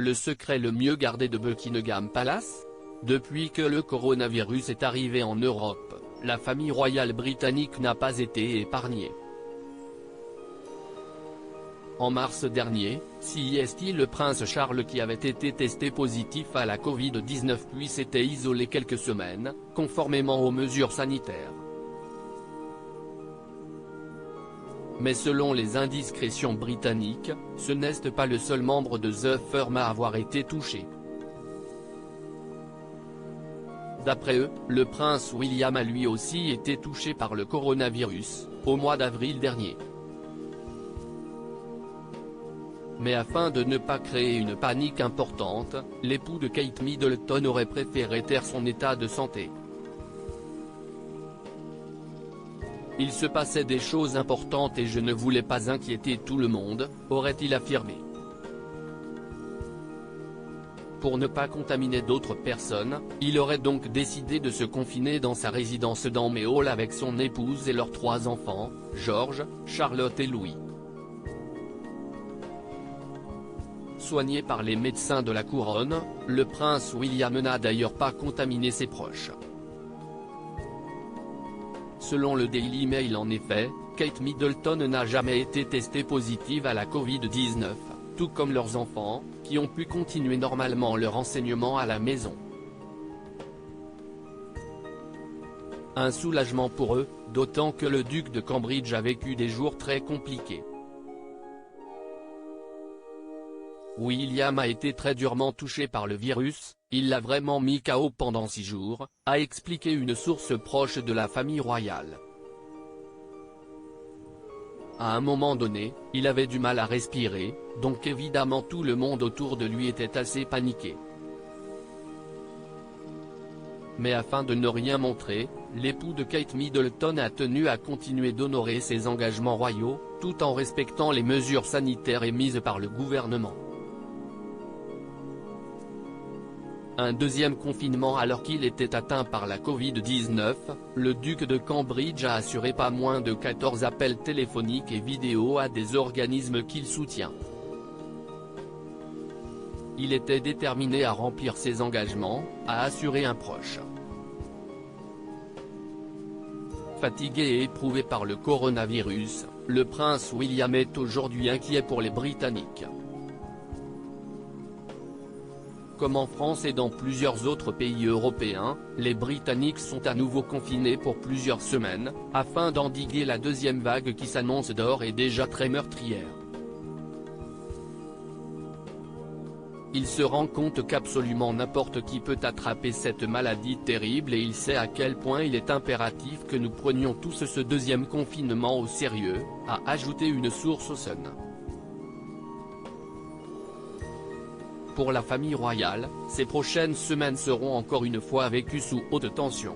le secret le mieux gardé de Buckingham Palace? Depuis que le coronavirus est arrivé en Europe, la famille royale britannique n'a pas été épargnée. En mars dernier, le prince Charles qui avait été testé positif à la Covid-19 puis s'était isolé quelques semaines, conformément aux mesures sanitaires. Mais selon les indiscrétions britanniques, ce n'est pas le seul membre de The Firm à avoir été touché. D'après eux, le prince William a lui aussi été touché par le coronavirus, au mois d'avril dernier. Mais afin de ne pas créer une panique importante, l'époux de Kate Middleton aurait préféré taire son état de santé. Il se passait des choses importantes et je ne voulais pas inquiéter tout le monde, aurait-il affirmé. Pour ne pas contaminer d'autres personnes, il aurait donc décidé de se confiner dans sa résidence d'Amehall avec son épouse et leurs 3 enfants, George, Charlotte et Louis. Soigné par les médecins de la couronne, le prince William n'a d'ailleurs pas contaminé ses proches. Selon le Daily Mail en effet, Kate Middleton n'a jamais été testée positive à la Covid-19, tout comme leurs enfants, qui ont pu continuer normalement leur enseignement à la maison. Un soulagement pour eux, d'autant que le duc de Cambridge a vécu des jours très compliqués. William a été très durement touché par le virus, il l'a vraiment mis KO pendant 6 jours, a expliqué une source proche de la famille royale. À un moment donné, il avait du mal à respirer, donc évidemment tout le monde autour de lui était assez paniqué. Mais afin de ne rien montrer, l'époux de Kate Middleton a tenu à continuer d'honorer ses engagements royaux, tout en respectant les mesures sanitaires émises par le gouvernement. Un deuxième confinement alors qu'il était atteint par la Covid-19, le duc de Cambridge a assuré pas moins de 14 appels téléphoniques et vidéos à des organismes qu'il soutient. Il était déterminé à remplir ses engagements, a assuré un proche. Fatigué et éprouvé par le coronavirus, le prince William est aujourd'hui inquiet pour les Britanniques. Comme en France et dans plusieurs autres pays européens, les Britanniques sont à nouveau confinés pour plusieurs semaines, afin d'endiguer la deuxième vague qui s'annonce d'ores et déjà très meurtrière. Il se rend compte qu'absolument n'importe qui peut attraper cette maladie terrible et il sait à quel point il est impératif que nous prenions tous ce deuxième confinement au sérieux, a ajouté une source au Sun. Pour la famille royale, ces prochaines semaines seront encore une fois vécues sous haute tension.